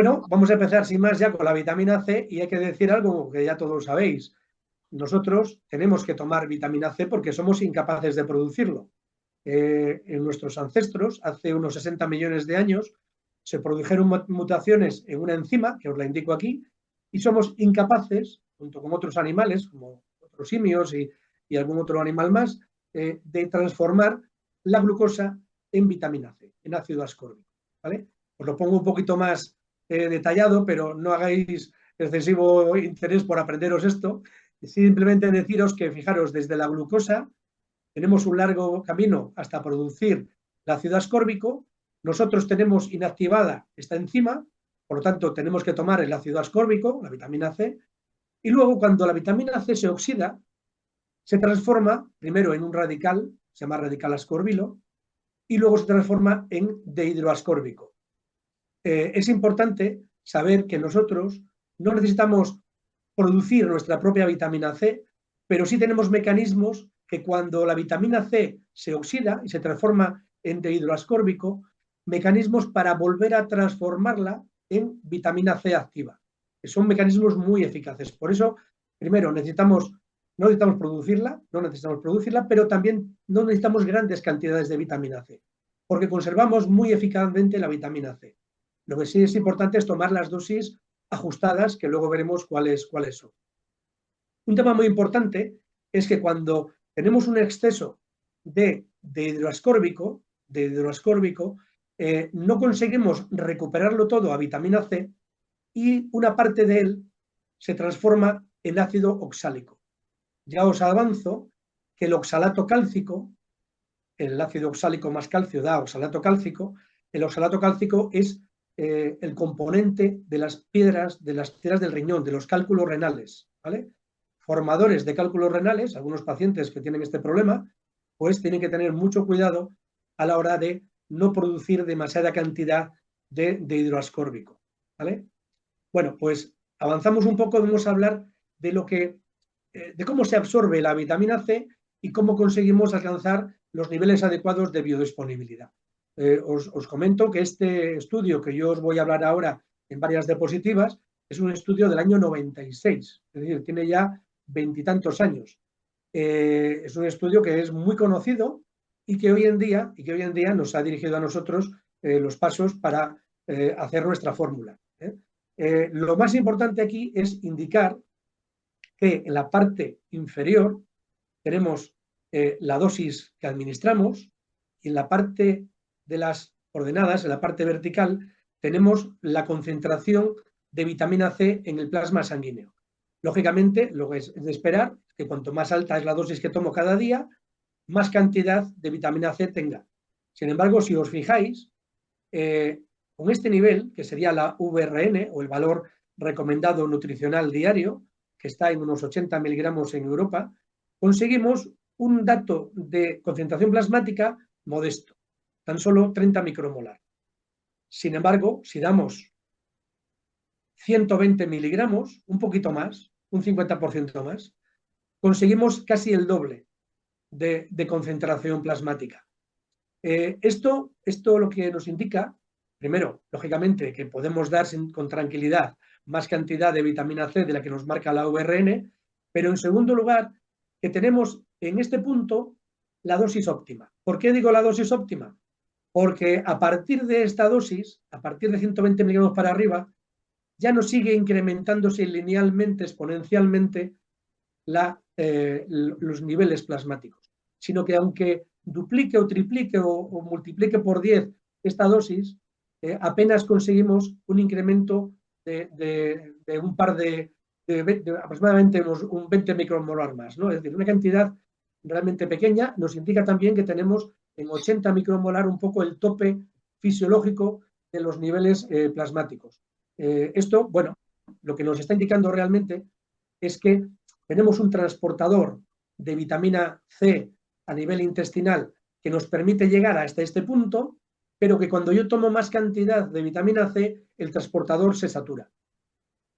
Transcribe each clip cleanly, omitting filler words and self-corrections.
Bueno, vamos a empezar sin más ya con la vitamina C y hay que decir algo que ya todos sabéis. Nosotros tenemos que tomar vitamina C porque somos incapaces de producirlo. En nuestros ancestros, hace unos 60 millones de años, se produjeron mutaciones en una enzima, que os la indico aquí, y somos incapaces, junto con otros animales, como otros simios y algún otro animal más, de transformar la glucosa en vitamina C, en ácido ascórbico. ¿Vale? Os lo pongo un poquito más detallado, pero no hagáis excesivo interés por aprenderos esto. Simplemente deciros que, fijaros, desde la glucosa tenemos un largo camino hasta producir el ácido ascórbico. Nosotros tenemos inactivada esta enzima, por lo tanto tenemos que tomar el ácido ascórbico, la vitamina C, y luego cuando la vitamina C se oxida, se transforma primero en un radical, se llama radical ascorbilo, y luego se transforma en dehidroascórbico. Es importante saber que nosotros no necesitamos producir nuestra propia vitamina C, pero sí tenemos mecanismos que cuando la vitamina C se oxida y se transforma en dehidroascórbico, mecanismos para volver a transformarla en vitamina C activa, que son mecanismos muy eficaces. Por eso, primero, no necesitamos producirla, pero también no necesitamos grandes cantidades de vitamina C, porque conservamos muy eficazmente la vitamina C. Lo que sí es importante es tomar las dosis ajustadas, que luego veremos cuáles son. Un tema muy importante es que cuando tenemos un exceso de hidroascórbico, no conseguimos recuperarlo todo a vitamina C y una parte de él se transforma en ácido oxálico. Ya os avanzo que el oxalato cálcico, el ácido oxálico más calcio da oxalato cálcico, el oxalato cálcico es el componente de las piedras del riñón, de los cálculos renales, ¿vale? Formadores de cálculos renales, algunos pacientes que tienen este problema, pues tienen que tener mucho cuidado a la hora de no producir demasiada cantidad de hidroascórbico, ¿vale? Bueno, pues avanzamos un poco, vamos a hablar de cómo se absorbe la vitamina C y cómo conseguimos alcanzar los niveles adecuados de biodisponibilidad. Os comento que este estudio que yo os voy a hablar ahora en varias diapositivas es un estudio del año 96, es decir, tiene ya veintitantos años. Es un estudio que es muy conocido y que hoy en día nos ha dirigido a nosotros los pasos para hacer nuestra fórmula. Lo más importante aquí es indicar que en la parte inferior tenemos la dosis que administramos y en la parte de las coordenadas, en la parte vertical, tenemos la concentración de vitamina C en el plasma sanguíneo. Lógicamente, lo que es de esperar es que cuanto más alta es la dosis que tomo cada día, más cantidad de vitamina C tenga. Sin embargo, si os fijáis, con este nivel, que sería la VRN o el valor recomendado nutricional diario, que está en unos 80 miligramos en Europa, conseguimos un dato de concentración plasmática modesto, tan solo 30 micromolar. Sin embargo, si damos 120 miligramos, un poquito más, un 50% más, conseguimos casi el doble de concentración plasmática. Esto lo que nos indica, primero, lógicamente, que podemos dar con tranquilidad más cantidad de vitamina C de la que nos marca la VRN, pero en segundo lugar, que tenemos en este punto la dosis óptima. ¿Por qué digo la dosis óptima? Porque a partir de esta dosis, a partir de 120 miligramos para arriba, ya no sigue incrementándose linealmente, exponencialmente, los niveles plasmáticos, sino que aunque duplique o triplique o multiplique por 10 esta dosis, apenas conseguimos un incremento de un par de aproximadamente un 20 micromolar más, ¿no? Es decir, una cantidad realmente pequeña. Nos indica también que tenemos en 80 micromolar un poco el tope fisiológico de los niveles plasmáticos. Esto, bueno, lo que nos está indicando realmente es que tenemos un transportador de vitamina C a nivel intestinal que nos permite llegar hasta este punto, pero que cuando yo tomo más cantidad de vitamina C, el transportador se satura.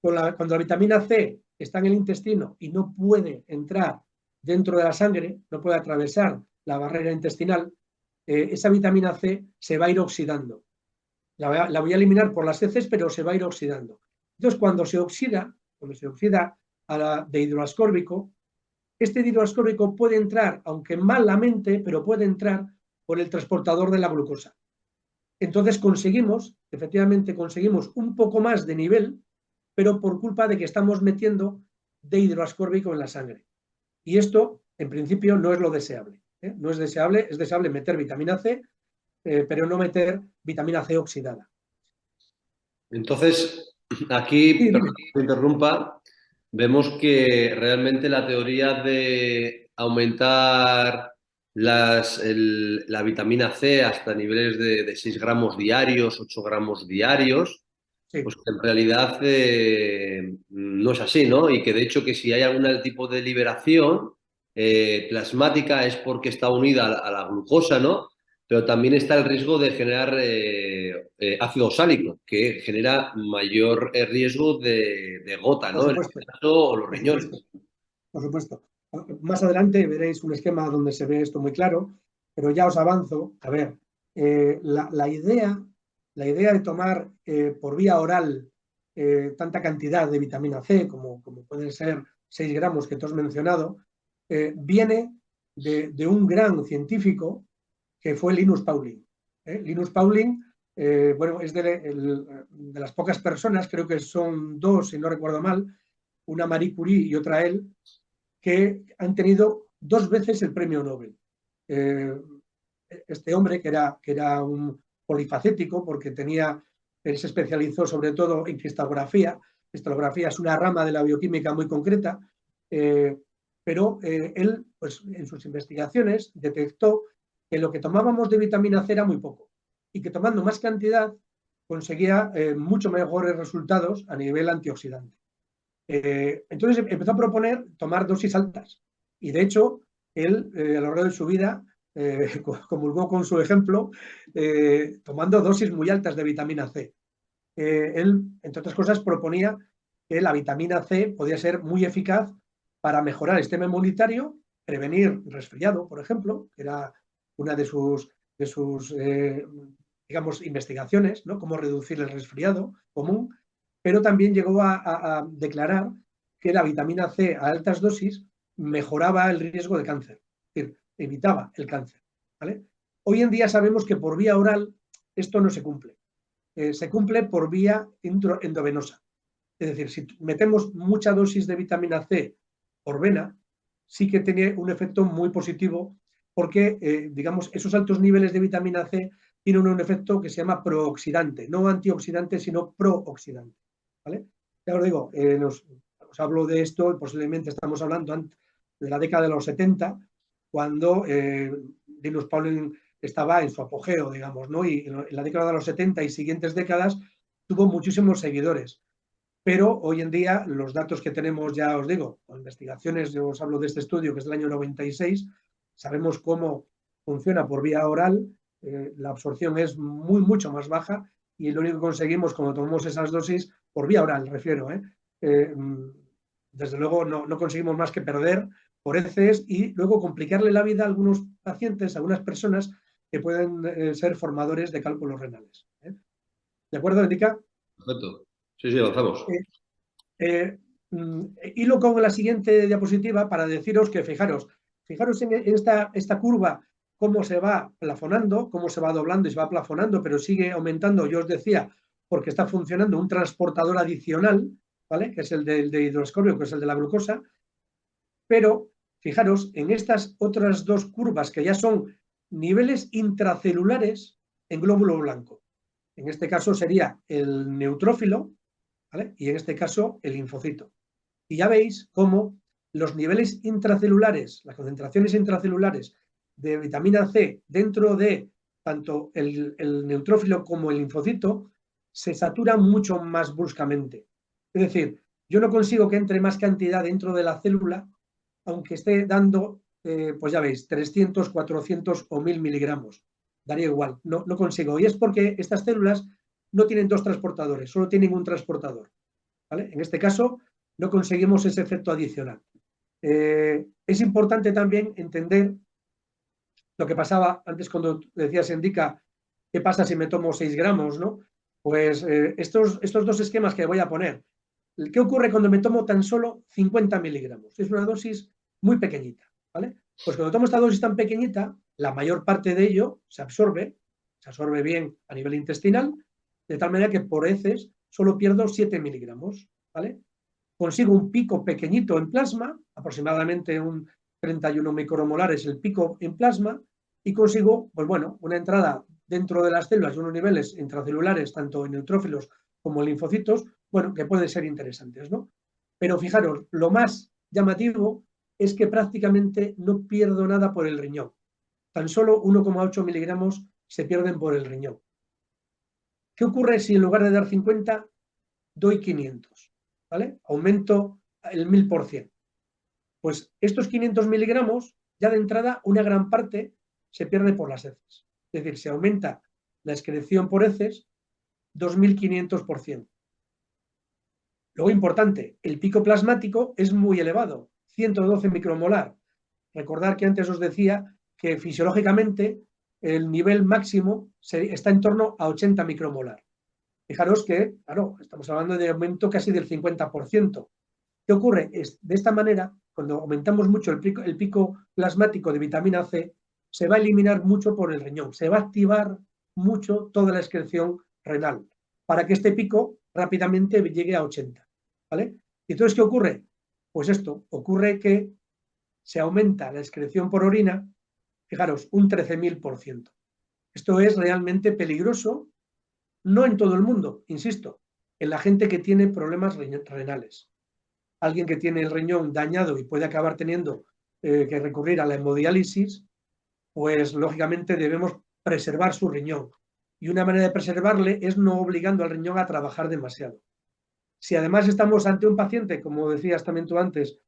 Cuando la vitamina C está en el intestino y no puede entrar dentro de la sangre, no puede atravesar la barrera intestinal, esa vitamina C se va a ir oxidando. La voy a eliminar por las heces, pero se va a ir oxidando. Entonces, cuando se oxida a de hidroascórbico, este hidroascórbico puede entrar, aunque malamente, pero puede entrar por el transportador de la glucosa. Entonces efectivamente conseguimos un poco más de nivel, pero por culpa de que estamos metiendo de hidroascórbico en la sangre. Y esto, en principio, no es lo deseable. No es deseable meter vitamina C, pero no meter vitamina C oxidada. Entonces, aquí, Sí, perdón dime. que te interrumpa, vemos que realmente la teoría de aumentar la vitamina C hasta niveles de 6 gramos diarios, 8 gramos diarios, Sí, pues que en realidad no es así, ¿no? Y que de hecho que si hay algún tipo de liberación plasmática es porque está unida a la glucosa, ¿no? Pero también está el riesgo de generar ácido oxálico, que genera mayor riesgo de gota, por ¿no? En supuesto, este caso, o los por supuesto, riñones. por supuesto. Más adelante veréis un esquema donde se ve esto muy claro, pero ya os avanzo. A ver, la idea de tomar por vía oral tanta cantidad de vitamina C, como pueden ser 6 gramos que tú has mencionado, viene de un gran científico que fue Linus Pauling. Linus Pauling, bueno, es de las pocas personas, creo que son dos, si no recuerdo mal, una Marie Curie y otra él, que han tenido dos veces el premio Nobel. Eh, este hombre, que era un polifacético, porque él se especializó sobre todo en cristalografía. Cristalografía es una rama de la bioquímica muy concreta, eh, pero él, pues, en sus investigaciones, detectó que lo que tomábamos de vitamina C era muy poco y que tomando más cantidad conseguía mucho mejores resultados a nivel antioxidante. Entonces empezó a proponer tomar dosis altas y de hecho él a lo largo de su vida comulgó con su ejemplo tomando dosis muy altas de vitamina C. Él, entre otras cosas, proponía que la vitamina C podía ser muy eficaz para mejorar el sistema inmunitario, prevenir resfriado, por ejemplo, que era una de sus digamos, investigaciones, ¿no? Cómo reducir el resfriado común, pero también llegó a declarar que la vitamina C a altas dosis mejoraba el riesgo de cáncer, es decir, evitaba el cáncer. ¿Vale? Hoy en día sabemos que por vía oral esto no se cumple. Se cumple por vía endovenosa. Es decir, si metemos mucha dosis de vitamina C por vena, sí que tiene un efecto muy positivo porque, digamos, esos altos niveles de vitamina C tienen un efecto que se llama prooxidante, no antioxidante, sino prooxidante. ¿Vale? Ya os digo, os hablo de esto y posiblemente estamos hablando de la década de los 70, cuando Linus Pauling estaba en su apogeo, digamos, ¿no? Y en la década de los 70 y siguientes décadas tuvo muchísimos seguidores. Pero hoy en día los datos que tenemos, ya os digo, con investigaciones, yo os hablo de este estudio que es del año 96, sabemos cómo funciona por vía oral, la absorción es mucho más baja y lo único que conseguimos cuando tomamos esas dosis, por vía oral refiero, eh, desde luego no conseguimos más que perder por heces y luego complicarle la vida a algunos pacientes, a algunas personas que pueden ser formadores de cálculos renales. ¿De acuerdo, Erika? Perfecto. Sí, sí, avanzamos. Eh, eh, hilo con la siguiente diapositiva para deciros que, fijaros en esta curva, cómo se va plafonando, cómo se va doblando y se va plafonando, pero sigue aumentando, yo os decía, porque está funcionando un transportador adicional, ¿vale? Que es el de hidroscorbio, que es el de la glucosa, pero fijaros en estas otras dos curvas que ya son niveles intracelulares en glóbulo blanco. En este caso sería el neutrófilo, ¿vale? Y en este caso el linfocito. Y ya veis cómo los niveles intracelulares, las concentraciones intracelulares de vitamina C dentro de tanto el neutrófilo como el linfocito se saturan mucho más bruscamente. Es decir, yo no consigo que entre más cantidad dentro de la célula, aunque esté dando, pues ya veis, 300, 400 o 1000 miligramos. Daría igual, no consigo. Y es porque estas células no tienen dos transportadores, solo tienen un transportador. ¿Vale? En este caso, no conseguimos ese efecto adicional. Es importante también entender lo que pasaba antes cuando decías, Indica, ¿Qué pasa si me tomo 6 gramos, ¿no? Pues estos dos esquemas que voy a poner. ¿Qué ocurre cuando me tomo tan solo 50 miligramos? Es una dosis muy pequeñita, ¿vale? Pues cuando tomo esta dosis tan pequeñita, la mayor parte de ello se absorbe bien a nivel intestinal, de tal manera que por heces solo pierdo 7 miligramos, ¿vale? Consigo un pico pequeñito en plasma, aproximadamente un 31 micromolares el pico en plasma, y consigo, pues bueno, una entrada dentro de las células y unos niveles intracelulares, tanto en neutrófilos como en linfocitos, bueno, que pueden ser interesantes, ¿no? Pero fijaros, lo más llamativo es que prácticamente no pierdo nada por el riñón. Tan solo 1,8 miligramos se pierden por el riñón. ¿Qué ocurre si en lugar de dar 50 doy 500? ¿Vale? Aumento el 1000%. Pues estos 500 miligramos, ya de entrada, una gran parte se pierde por las heces. Es decir, se aumenta la excreción por heces 2500%. Luego, importante, el pico plasmático es muy elevado, 112 micromolar. Recordad que antes os decía que fisiológicamente el nivel máximo está en torno a 80 micromolar. Fijaros que, claro, estamos hablando de aumento casi del 50%. ¿Qué ocurre? De esta manera, cuando aumentamos mucho el pico plasmático de vitamina C, se va a eliminar mucho por el riñón, se va a activar mucho toda la excreción renal, para que este pico rápidamente llegue a 80. ¿Vale? ¿Y entonces qué ocurre? Pues esto, ocurre que se aumenta la excreción por orina, fijaros, un 13.000%. Esto es realmente peligroso, no en todo el mundo, insisto, en la gente que tiene problemas renales. Alguien que tiene el riñón dañado y puede acabar teniendo que recurrir a la hemodiálisis, pues lógicamente debemos preservar su riñón. Y una manera de preservarle es no obligando al riñón a trabajar demasiado. Si además estamos ante un paciente, como decías también tú antes,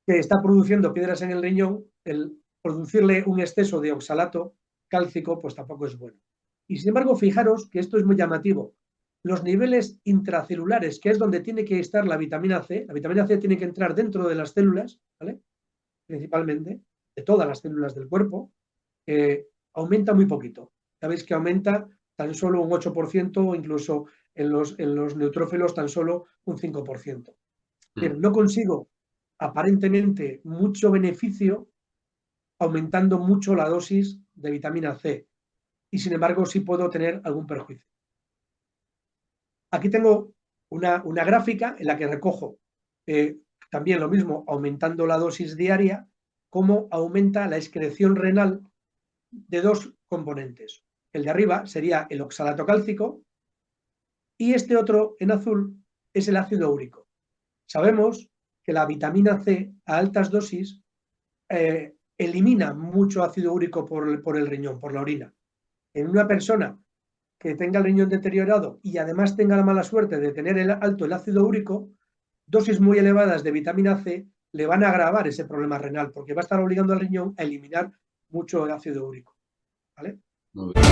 que está produciendo piedras en el riñón, el producirle un exceso de oxalato cálcico, pues tampoco es bueno. Y sin embargo, fijaros que esto es muy llamativo. Los niveles intracelulares, que es donde tiene que estar la vitamina C tiene que entrar dentro de las células, ¿vale? Principalmente, de todas las células del cuerpo, aumenta muy poquito. Sabéis que aumenta tan solo un 8% o incluso en los neutrófilos tan solo un 5%. Pero no consigo aparentemente mucho beneficio aumentando mucho la dosis de vitamina C y sin embargo sí puedo tener algún perjuicio. Aquí tengo una gráfica en la que recojo también lo mismo, aumentando la dosis diaria, cómo aumenta la excreción renal de dos componentes. El de arriba sería el oxalato cálcico y este otro en azul es el ácido úrico. Sabemos que la vitamina C a altas dosis elimina mucho ácido úrico por el riñón, por la orina. En una persona que tenga el riñón deteriorado y además tenga la mala suerte de tener alto el ácido úrico, dosis muy elevadas de vitamina C le van a agravar ese problema renal porque va a estar obligando al riñón a eliminar mucho el ácido úrico. ¿Vale? Muy bien.